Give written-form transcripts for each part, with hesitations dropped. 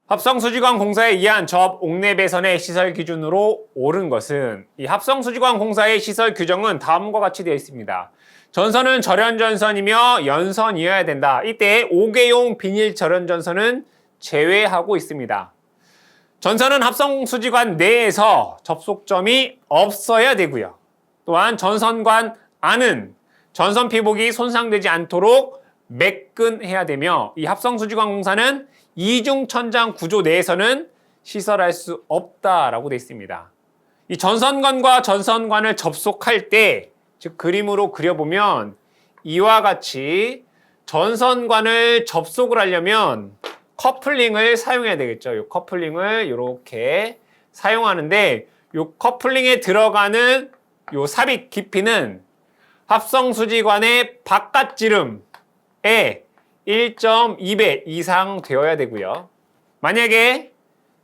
합성수지관 공사에 의한 접 옥내 배선의 시설 기준으로 옳은 것은 이 합성수지관 공사의 시설 규정은 다음과 같이 되어 있습니다. 전선은 절연전선이며 연선이어야 된다. 이때 5개용 비닐 절연전선은 제외하고 있습니다. 전선은 합성수지관 내에서 접속점이 없어야 되고요. 또한 전선관 안은 전선 피복이 손상되지 않도록 매끈해야 되며 이 합성수지관 공사는 이중천장 구조 내에서는 시설할 수 없다라고 되어 있습니다. 이 전선관과 전선관을 접속할 때, 즉 그림으로 그려보면 이와 같이 전선관을 접속을 하려면 커플링을 사용해야 되겠죠. 이 커플링을 이렇게 사용하는데 이 커플링에 들어가는 이 삽입 깊이는 합성수지관의 바깥지름에 1.2배 이상 되어야 되고요. 만약에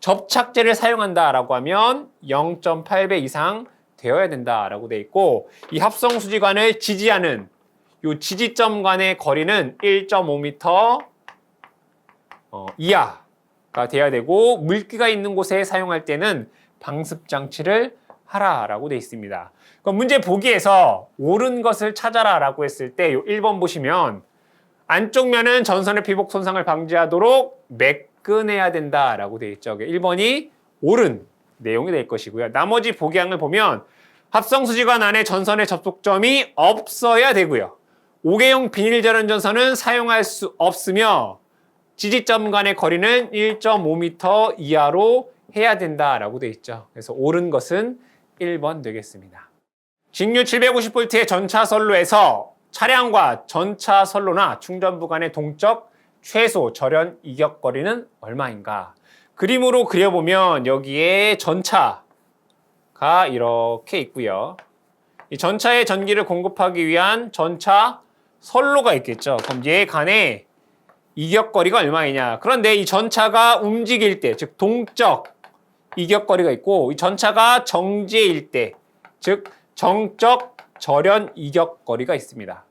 접착제를 사용한다라고 하면 0.8배 이상 되어야 된다라고 되어 있고, 이 합성수지관을 지지하는 이 지지점 간의 거리는 1.5m 이하가 돼야 되고, 물기가 있는 곳에 사용할 때는 방습 장치를 하라라고 되어 있습니다. 그럼 문제 보기에서 옳은 것을 찾아라라고 했을 때 이 1번 보시면 안쪽 면은 전선의 피복 손상을 방지하도록 매끈해야 된다라고 되어 있죠. 1번이 옳은 내용이 될 것이고요. 나머지 보기항을 보면 합성수지관 안에 전선의 접속점이 없어야 되고요. 5개용 비닐 절연 전선은 사용할 수 없으며 지지점 간의 거리는 1.5m 이하로 해야 된다라고 되어 있죠. 그래서 옳은 것은 1번 되겠습니다. 직류 750V의 전차 선로에서 차량과 전차 선로나 충전부 간의 동적 최소 절연 이격거리는 얼마인가? 그림으로 그려보면 여기에 전차가 이렇게 있고요. 이 전차에 전기를 공급하기 위한 전차 선로가 있겠죠. 그럼 얘 간의 이격거리가 얼마이냐? 그런데 이 전차가 움직일 때, 즉 동적 이격거리가 있고, 이 전차가 정지일 때, 즉 정적 절연 이격거리가 있습니다.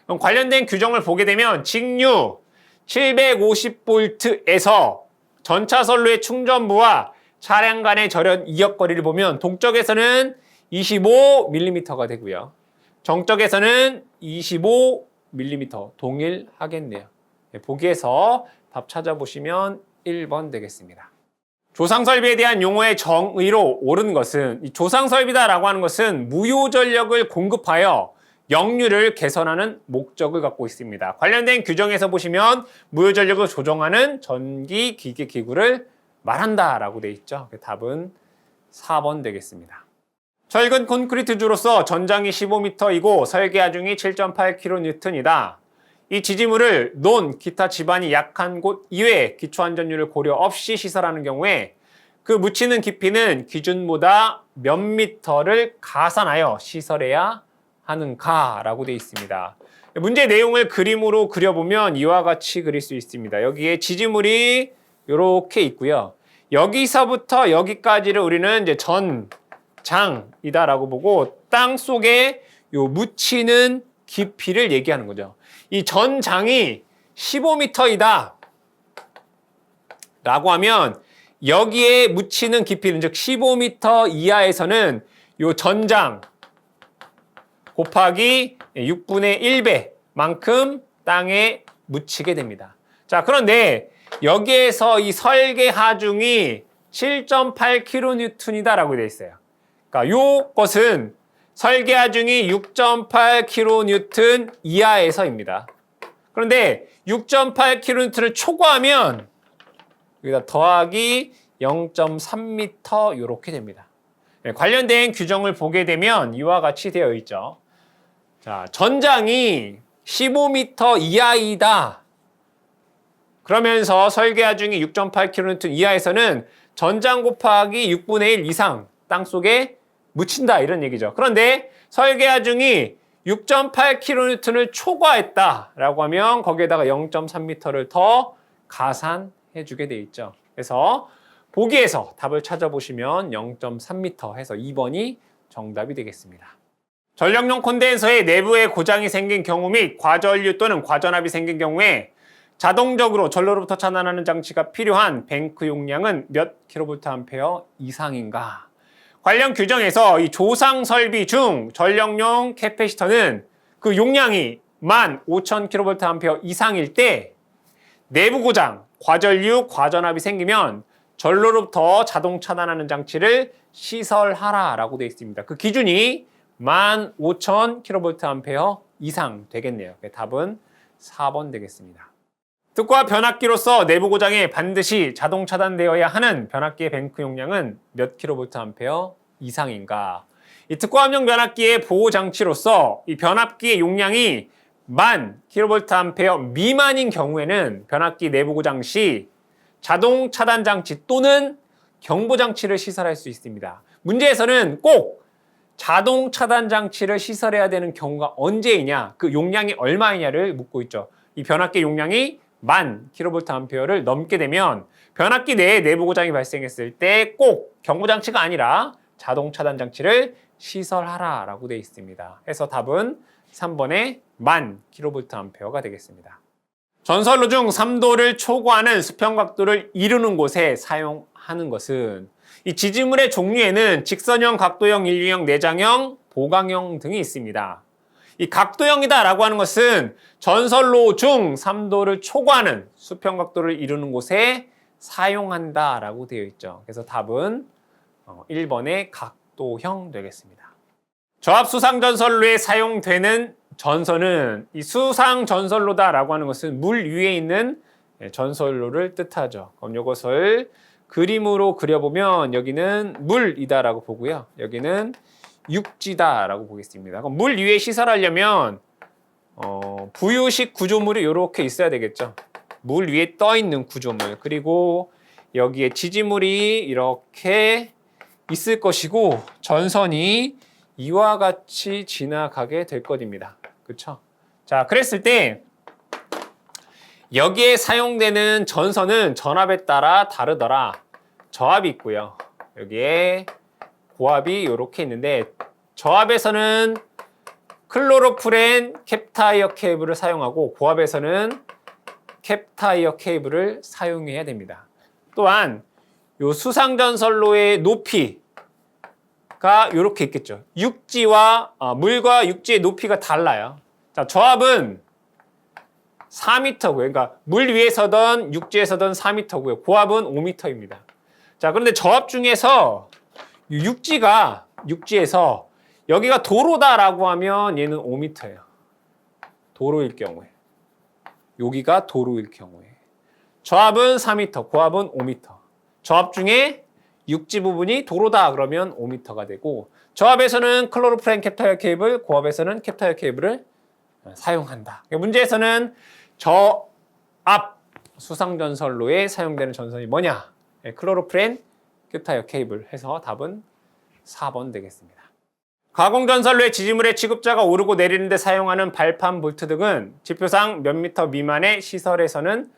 그럼 관련된 규정을 보게 되면 직류 750V에서 전차 선로의 충전부와 차량 간의 절연 이격거리를 보면 동적에서는 25mm가 되고요. 정적에서는 25mm 동일하겠네요. 보기에서 답 찾아보시면 1번 되겠습니다. 조상설비에 대한 용어의 정의로 옳은 것은, 이 조상설비다라고 하는 것은 무효전력을 공급하여 역류를 개선하는 목적을 갖고 있습니다. 관련된 규정에서 보시면 무효전력을 조정하는 전기, 기계, 기구를 말한다라고 되어 있죠. 답은 4번 되겠습니다. 철근 콘크리트주로서 전장이 15m이고 설계 하중이 7.8kN이다. 이 지지물을 논, 기타 지반이 약한 곳 이외에 기초안전율을 고려 없이 시설하는 경우에 그 묻히는 깊이는 기준보다 몇 미터를 가산하여 시설해야 하는가라고 되어 있습니다. 문제 내용을 그림으로 그려보면 이와 같이 그릴 수 있습니다. 여기에 지지물이 이렇게 있고요. 여기서부터 여기까지를 우리는 이제 전장이다라고 보고, 땅 속에 요 묻히는 깊이를 얘기하는 거죠. 이 전장이 15m이다 라고 하면 여기에 묻히는 깊이는, 즉 15m 이하에서는 요 전장 곱하기 6분의 1배만큼 땅에 묻히게 됩니다. 자, 그런데 여기에서 이 설계 하중이 7.8kN이다라고 되어 있어요. 그러니까 요것은 설계 하중이 6.8kN 이하에서입니다. 그런데 6.8kN를 초과하면 여기다 더하기 0.3m 이렇게 됩니다. 관련된 규정을 보게 되면 이와 같이 되어 있죠. 자, 전장이 15m 이하이다. 그러면서 설계 하중이 6.8kN 이하에서는 전장 곱하기 6분의 1 이상 땅속에 묻힌다, 이런 얘기죠. 그런데 설계 하중이 6.8kN을 초과했다라고 하면 거기에다가 0.3m를 더 가산해 주게 돼 있죠. 그래서 보기에서 답을 찾아보시면 0.3m 해서 2번이 정답이 되겠습니다. 전력용 콘덴서의 내부에 고장이 생긴 경우 및 과전류 또는 과전압이 생긴 경우에 자동적으로 전로로부터 차단하는 장치가 필요한 뱅크 용량은 몇 kVA 이상인가? 관련 규정에서 이 조상 설비 중 전력용 캐패시터는 그 용량이 15,000kVA 이상일 때 내부 고장, 과전류, 과전압이 생기면 전로로부터 자동 차단하는 장치를 시설하라라고 되어 있습니다. 그 기준이 15,000kVA 이상 되겠네요. 답은 4번 되겠습니다. 특과 변압기로서 내부 고장에 반드시 자동 차단되어야 하는 변압기의 뱅크 용량은 몇 kVA 이상인가? 이 특과 함정 변압기의 보호 장치로서 이 변압기의 용량이 10,000kVA 미만인 경우에는 변압기 내부 고장 시 자동 차단 장치 또는 경보 장치를 시설할 수 있습니다. 문제에서는 꼭 자동 차단 장치를 시설해야 되는 경우가 언제이냐, 그 용량이 얼마이냐를 묻고 있죠. 이 변압기 용량이 10,000kVA를 넘게 되면 변압기 내에 내부 고장이 발생했을 때 꼭 경보 장치가 아니라 자동 차단 장치를 시설하라라고 되어 있습니다. 해서 답은 3번의 10,000kVA가 되겠습니다. 전선로 중 3도를 초과하는 수평 각도를 이루는 곳에 사용하는 것은 이 지지물의 종류에는 직선형, 각도형, 일류형, 내장형, 보강형 등이 있습니다. 이 각도형이다라고 하는 것은 전선로 중 3도를 초과하는 수평 각도를 이루는 곳에 사용한다라고 되어 있죠. 그래서 답은 1번의 각도형 되겠습니다. 저압 수상 전선로에 사용되는 전선은 이 수상 전선로다라고 하는 것은 물 위에 있는 전선로를 뜻하죠. 그럼 이것을 그림으로 그려보면 여기는 물이다라고 보고요. 여기는 육지다라고 보겠습니다. 그럼 물 위에 시설하려면 부유식 구조물이 이렇게 있어야 되겠죠. 물 위에 떠 있는 구조물, 그리고 여기에 지지물이 이렇게 있을 것이고 전선이 이와 같이 지나가게 될 것입니다. 그렇죠? 자, 그랬을 때 여기에 사용되는 전선은 전압에 따라 다르더라. 저압이 있고요. 여기에 고압이 이렇게 있는데 저압에서는 클로로프렌 캡타이어 케이블을 사용하고 고압에서는 캡타이어 케이블을 사용해야 됩니다. 또한 요 수상전선로의 높이가 이렇게 있겠죠. 육지와 물과 육지의 높이가 달라요. 자, 저압은 4m고요. 그러니까 물 위에서든 육지에서든 4m고요. 고압은 5m입니다. 자, 그런데 저압 중에서 육지에서 여기가 도로다라고 하면 얘는 5m예요. 도로일 경우에. 여기가 도로일 경우에. 저압은 4m, 고압은 5m. 저압 중에 육지 부분이 도로다 그러면 5m가 되고, 저압에서는 클로로프렌 캡타이어 케이블, 고압에서는 캡타이어 케이블을 사용한다. 문제에서는 저압 수상전선로에 사용되는 전선이 뭐냐? 클로로프렌 캡타이어 케이블 해서 답은 4번 되겠습니다. 가공전선로의 지지물의 취급자가 오르고 내리는 데 사용하는 발판 볼트 등은 지표상 몇 미터 미만의 시설에서는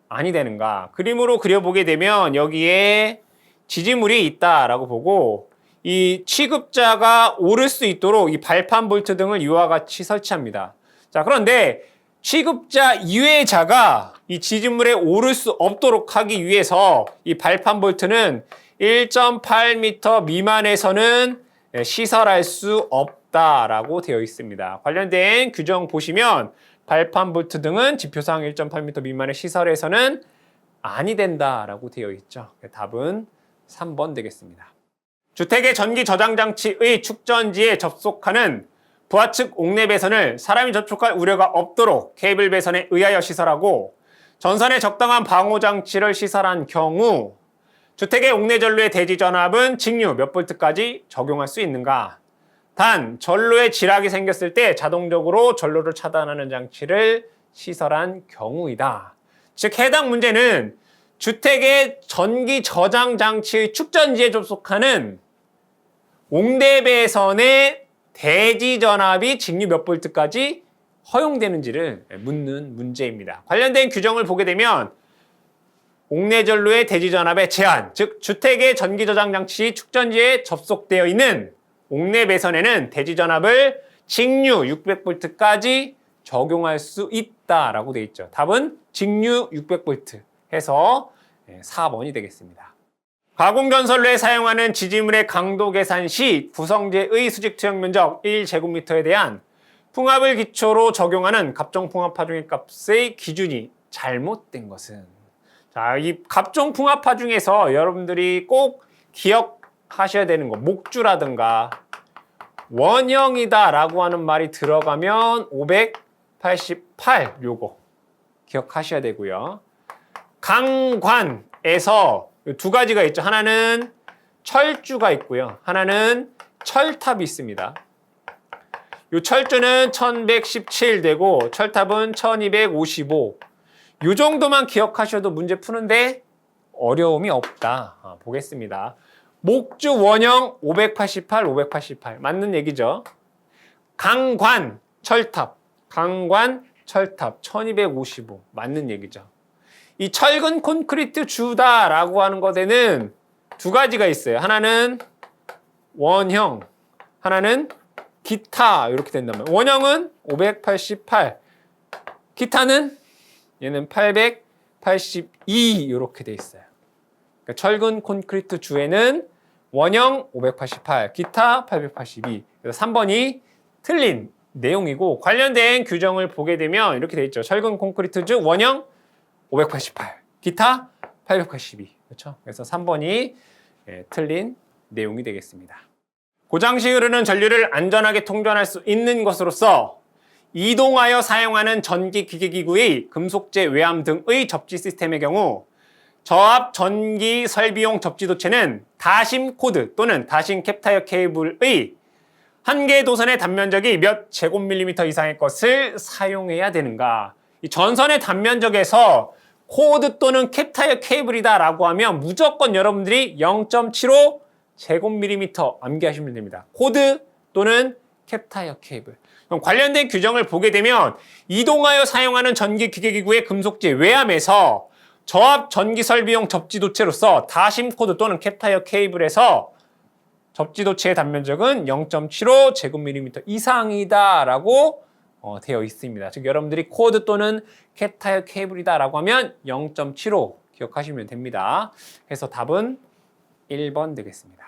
아니 되는가? 그림으로 그려보게 되면 여기에 지지물이 있다라고 보고 이 취급자가 오를 수 있도록 이 발판 볼트 등을 이와 같이 설치합니다. 자, 그런데 취급자 이외의 자가 이 지지물에 오를 수 없도록 하기 위해서 이 발판 볼트는 1.8m 미만에서는 시설할 수 없다라고 되어 있습니다. 관련된 규정 보시면 발판 볼트 등은 지표상 1.8m 미만의 시설에서는 아니 된다라고 되어 있죠. 답은 3번 되겠습니다. 주택의 전기 저장 장치의 축전지에 접속하는 부하측 옥내 배선을 사람이 접촉할 우려가 없도록 케이블 배선에 의하여 시설하고 전선에 적당한 방호 장치를 시설한 경우 주택의 옥내 전로의 대지 전압은 직류 몇 볼트까지 적용할 수 있는가? 단, 전로에 지락이 생겼을 때 자동적으로 전로를 차단하는 장치를 시설한 경우이다. 즉, 해당 문제는 주택의 전기 저장 장치의 축전지에 접속하는 옥내 배선의 대지 전압이 직류 몇 볼트까지 허용되는지를 묻는 문제입니다. 관련된 규정을 보게 되면 옥내 전로의 대지 전압의 제한, 즉 주택의 전기 저장 장치 축전지에 접속되어 있는 옥내 배선에는 대지 전압을 직류 600볼트까지 적용할 수 있다라고 되어 있죠. 답은 직류 600V 해서 4번이 되겠습니다. 가공건설로에 사용하는 지지물의 강도 계산 시 구성재의 수직 투영 면적 1제곱미터에 대한 풍합을 기초로 적용하는 갑종풍합파중의 값의 기준이 잘못된 것은, 자, 이 갑종풍합파중에서 여러분들이 꼭 기억하셔야 되는 거, 목주라든가 원형이다 라고 하는 말이 들어가면 588 요거 기억하셔야 되고요. 강관에서 두 가지가 있죠. 하나는 철주가 있고요. 하나는 철탑이 있습니다. 요 철주는 1117 되고 철탑은 1255. 요 정도만 기억하셔도 문제 푸는데 어려움이 없다. 보겠습니다. 목주 원형 588, 588 맞는 얘기죠. 강관 철탑, 강관 철탑 1255 맞는 얘기죠. 이 철근 콘크리트 주다라고 하는 것에는 두 가지가 있어요. 하나는 원형, 하나는 기타 이렇게 된다면 원형은 588, 기타는 얘는 882 이렇게 돼 있어요. 그러니까 철근 콘크리트 주에는 원형 588, 기타 882. 그래서 3번이 틀린 내용이고 관련된 규정을 보게 되면 이렇게 돼 있죠. 철근 콘크리트 주 원형 588, 기타 882. 그렇죠? 그래서 3번이 틀린 내용이 되겠습니다. 고장시 흐르는 전류를 안전하게 통전할 수 있는 것으로서 이동하여 사용하는 전기 기계기구의 금속재 외암 등의 접지 시스템의 경우 저압 전기 설비용 접지도체는 다심 코드 또는 다심 캡타이어 케이블의 한 개 도선의 단면적이 몇 제곱밀리미터 이상의 것을 사용해야 되는가? 이 전선의 단면적에서 코드 또는 캡타이어 케이블이다 라고 하면 무조건 여러분들이 0.75 제곱밀리미터 암기하시면 됩니다. 코드 또는 캡타이어 케이블. 그럼 관련된 규정을 보게 되면 이동하여 사용하는 전기 기계기구의 금속재 외암에서 저압 전기 설비용 접지도체로서 다심 코드 또는 캡타이어 케이블에서 접지도체의 단면적은 0.75 제곱밀리미터 이상이다라고 되어 있습니다. 즉 여러분들이 코드 또는 캡타이어 케이블이다라고 하면 0.75 기억하시면 됩니다. 그래서 답은 1번 되겠습니다.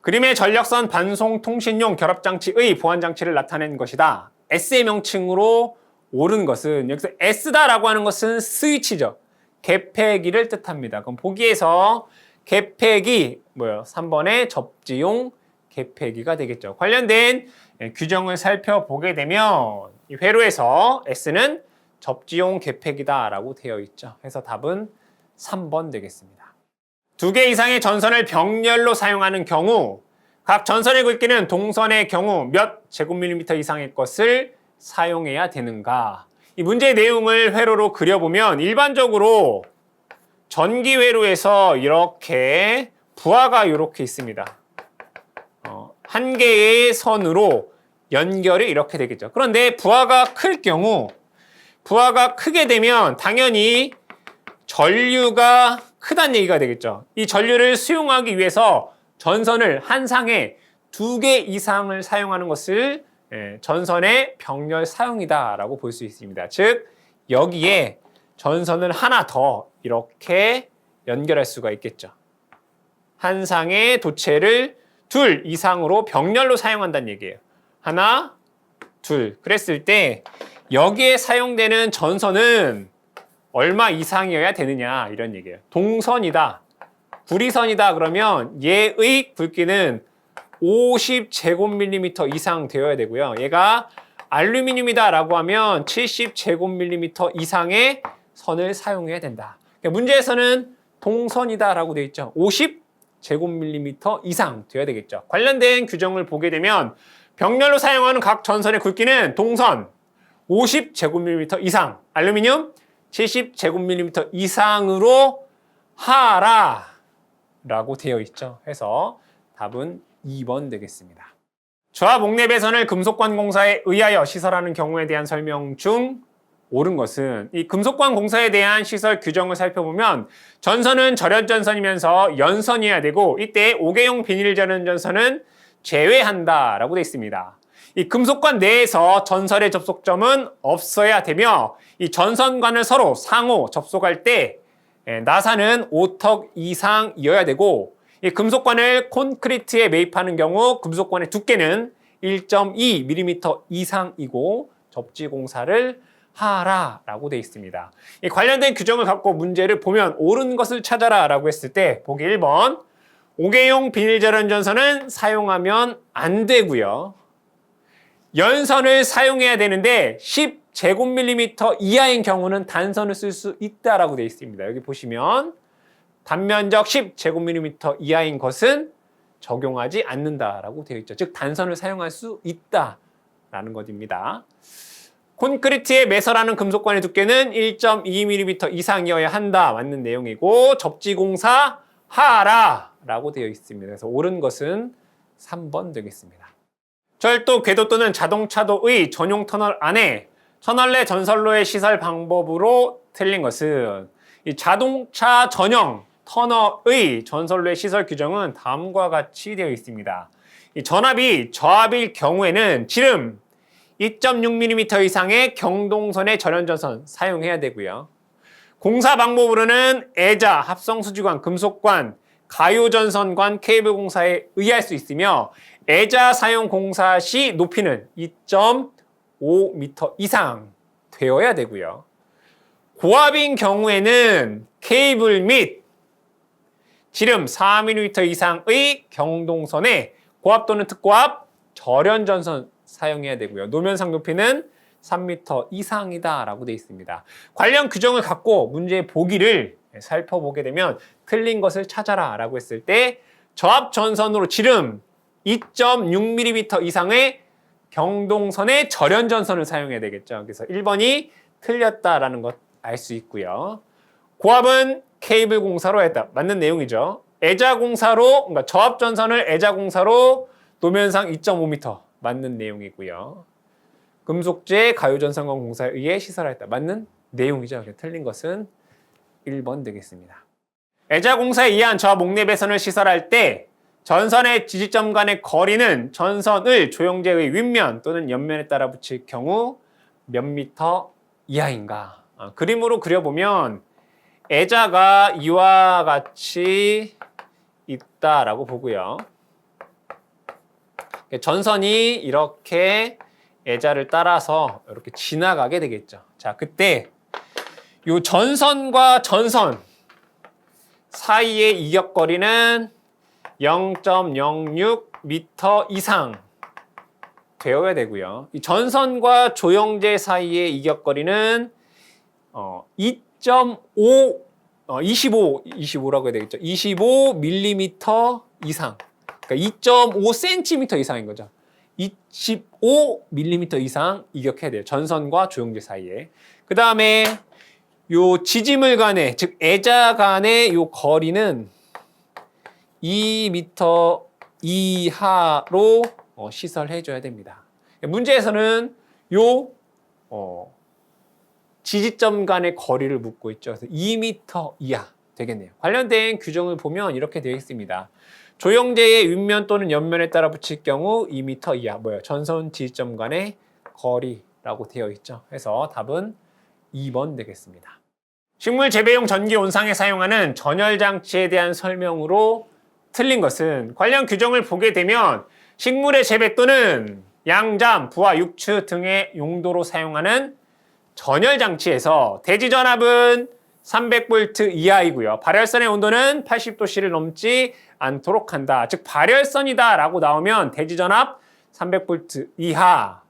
그림의 전력선 반송 통신용 결합장치의 보안장치를 나타낸 것이다. S의 명칭으로 옳은 것은 여기서 S다라고 하는 것은 스위치죠. 개폐기를 뜻합니다. 그럼 보기에서 개폐기 뭐요? 3번의 접지용 개폐기가 되겠죠. 관련된 규정을 살펴보게 되면 이 회로에서 S는 접지용 개폐기다라고 되어 있죠. 그래서 답은 3번 되겠습니다. 2개 이상의 전선을 병렬로 사용하는 경우 각 전선의 굵기는 동선의 경우 몇 제곱밀리미터 이상의 것을 사용해야 되는가? 이 문제의 내용을 회로로 그려보면 일반적으로 전기 회로에서 이렇게 부하가 이렇게 있습니다. 한 개의 선으로 연결이 이렇게 되겠죠. 그런데 부하가 클 경우, 부하가 크게 되면 당연히 전류가 크다는 얘기가 되겠죠. 이 전류를 수용하기 위해서 전선을 한 상에 2개 이상을 사용하는 것을 전선의 병렬 사용이다라고 볼 수 있습니다. 즉 여기에 전선을 하나 더 이렇게 연결할 수가 있겠죠. 한 상의 도체를 2 이상으로 병렬로 사용한다는 얘기예요. 하나, 둘. 그랬을 때 여기에 사용되는 전선은 얼마 이상이어야 되느냐 이런 얘기예요. 동선이다, 구리선이다 그러면 얘의 굵기는 50제곱밀리미터 이상 되어야 되고요. 얘가 알루미늄이다 라고 하면 70제곱밀리미터 이상의 선을 사용해야 된다. 그러니까 문제에서는 동선이다 라고 되어 있죠. 50제곱밀리미터 이상 되어야 되겠죠. 관련된 규정을 보게 되면 병렬로 사용하는 각 전선의 굵기는 동선 50제곱밀리미터 이상, 알루미늄 70제곱밀리미터 이상으로 하라 라고 되어 있죠. 해서 답은 2번 되겠습니다. 저압 옥내배선을 금속관공사에 의하여 시설하는 경우에 대한 설명 중 옳은 것은 이 금속관공사에 대한 시설 규정을 살펴보면 전선은 절연전선이면서 연선이어야 되고 이때 5개용 비닐 절연전선은 제외한다 라고 되어 있습니다. 이 금속관 내에서 전선의 접속점은 없어야 되며 이 전선관을 서로 상호 접속할 때 나사는 5턱 이상이어야 되고 이 금속관을 콘크리트에 매입하는 경우 금속관의 두께는 1.2mm 이상이고 접지 공사를 하라라고 되어 있습니다. 이 관련된 규정을 갖고 문제를 보면 옳은 것을 찾아라라고 했을 때 보기 1번 5개용 비닐절연 전선은 사용하면 안 되고요. 연선을 사용해야 되는데 10제곱밀리미터 이하인 경우는 단선을 쓸 수 있다라고 되어 있습니다. 여기 보시면 단면적 10제곱밀리미터 이하인 것은 적용하지 않는다라고 되어 있죠. 즉 단선을 사용할 수 있다라는 것입니다. 콘크리트에 매설하는 금속관의 두께는 1.2mm 이상이어야 한다. 맞는 내용이고 접지공사 하라라고 되어 있습니다. 그래서 옳은 것은 3번 되겠습니다. 철도, 궤도 또는 자동차도의 전용 터널 안에 터널 내 전선로의 시설 방법으로 틀린 것은 이 자동차 전용 터널의 전선로의 시설 규정은 다음과 같이 되어 있습니다. 이 전압이 저압일 경우에는 지름 2.6mm 이상의 경동선의 절연전선 사용해야 되고요. 공사 방법으로는 애자, 합성수지관, 금속관, 가요전선관, 케이블 공사에 의할 수 있으며 애자 사용 공사 시 높이는 2.5m 이상 되어야 되고요. 고압인 경우에는 케이블 및 지름 4mm 이상의 경동선에 고압 또는 특고압, 절연전선 사용해야 되고요. 노면상 높이는 3m 이상이다라고 되어 있습니다. 관련 규정을 갖고 문제의 보기를 살펴보게 되면 틀린 것을 찾아라라고 했을 때 저압 전선으로 지름 2.6mm 이상의 경동선의 절연전선을 사용해야 되겠죠. 그래서 1번이 틀렸다라는 것 알 수 있고요. 고압은 케이블 공사로 했다. 맞는 내용이죠. 애자 공사로, 그러니까 저압 전선을 애자 공사로 노면상 2.5m 맞는 내용이고요. 금속재 가요전선관 공사에 의해 시설하였다. 맞는 내용이죠. 틀린 것은 1번 되겠습니다. 애자 공사에 의한 저압 목내 배선을 시설할 때 전선의 지지점 간의 거리는 전선을 조영제의 윗면 또는 옆면에 따라 붙일 경우 몇 미터 이하인가? 그림으로 그려보면 애자가 이와 같이 있다라고 보고요. 전선이 이렇게 애자를 따라서 이렇게 지나가게 되겠죠. 자, 그때 이 전선과 전선 사이의 이격거리는 0.06m 이상 되어야 되고요. 이 전선과 조영제 사이의 이격거리는 25라고 해야 되겠죠. 25mm 이상. 그러니까 2.5cm 이상인 거죠. 25mm 이상 이격해야 돼요. 전선과 조영제 사이에. 그 다음에 요 지지물 간의, 즉 애자 간의 요 거리는 2m 이하로 시설해줘야 됩니다. 문제에서는 요 지지점 간의 거리를 묻고 있죠. 그래서 2m 이하 되겠네요. 관련된 규정을 보면 이렇게 되어 있습니다. 조영제의 윗면 또는 옆면에 따라 붙일 경우 2m 이하, 전선 지지점 간의 거리라고 되어 있죠. 그래서 답은 2번 되겠습니다. 식물 재배용 전기 온상에 사용하는 전열 장치에 대한 설명으로 틀린 것은 관련 규정을 보게 되면 식물의 재배 또는 양잠, 부화, 육추 등의 용도로 사용하는 전열 장치에서 대지 전압은 300V 이하이고요. 발열선의 온도는 80도씨를 넘지 않도록 한다. 즉 발열선이다 라고 나오면 대지 전압 300V 이하,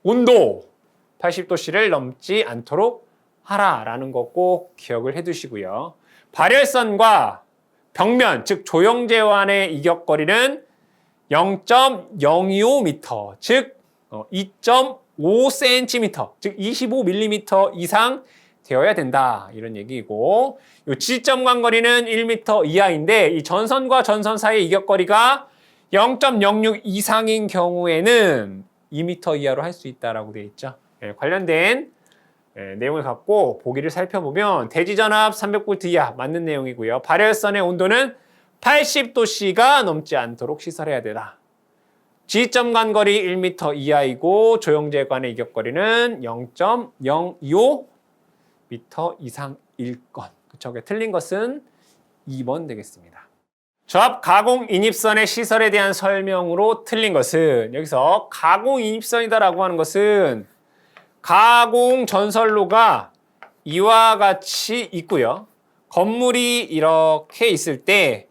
온도 80도씨를 넘지 않도록 하라라는 거 꼭 기억을 해두시고요. 발열선과 벽면, 즉 조영제완의 이격거리는 0.025m, 즉 2.5cm, 즉 25mm 이상 되어야 된다. 이런 얘기이고, 이 지지점 간 거리는 1m 이하인데 이 전선과 전선 사이의 이격거리가 0.06 이상인 경우에는 2m 이하로 할 수 있다라고 되어 있죠. 관련된 내용을 갖고 보기를 살펴보면 대지전압 300V 이하 맞는 내용이고요. 발열선의 온도는 80도씨가 넘지 않도록 시설해야 되다. 지점 간 거리 1m 이하이고 조형제 간의 이격거리는 0.025m 이상일 것. 그쵸? 틀린 것은 2번 되겠습니다. 조합 가공 인입선의 시설에 대한 설명으로 틀린 것은 여기서 가공 인입선이다라고 하는 것은 가공 전선로가 이와 같이 있고요. 건물이 이렇게 있을 때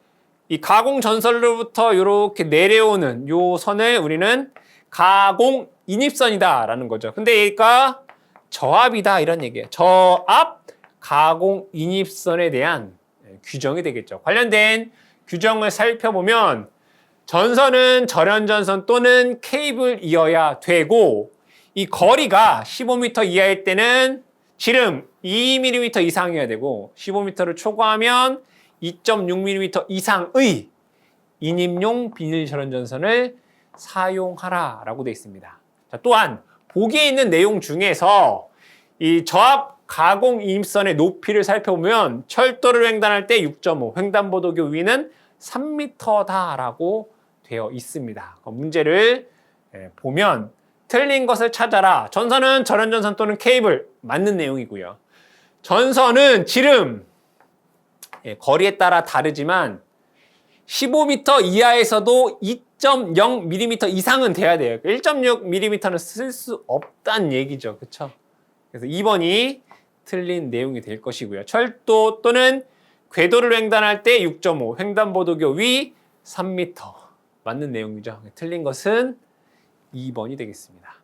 이 가공 전선로부터 이렇게 내려오는 요 선을 우리는 가공 인입선이다라는 거죠. 근데 얘가 저압이다 이런 얘기예요. 저압 가공 인입선에 대한 규정이 되겠죠. 관련된 규정을 살펴보면 전선은 절연전선 또는 케이블이어야 되고 이 거리가 15m 이하일 때는 지름 2mm 이상이어야 되고 15m를 초과하면 2.6mm 이상의 인입용 비닐 절연전선을 사용하라라고 되어 있습니다. 자, 또한 보기에 있는 내용 중에서 이 저압 가공 인입선의 높이를 살펴보면 철도를 횡단할 때 6.5, 횡단보도교 위는 3m다라고 되어 있습니다. 문제를 보면 틀린 것을 찾아라. 전선은 절연전선 또는 케이블 맞는 내용이고요. 전선은 지름 거리에 따라 다르지만 15m 이하에서도 2.0mm 이상은 돼야 돼요. 1.6mm는 쓸 수 없다는 얘기죠. 그렇죠? 그래서 2번이 틀린 내용이 될 것이고요. 철도 또는 궤도를 횡단할 때 6.5, 횡단보도교 위 3m 맞는 내용이죠. 틀린 것은 2번이 되겠습니다.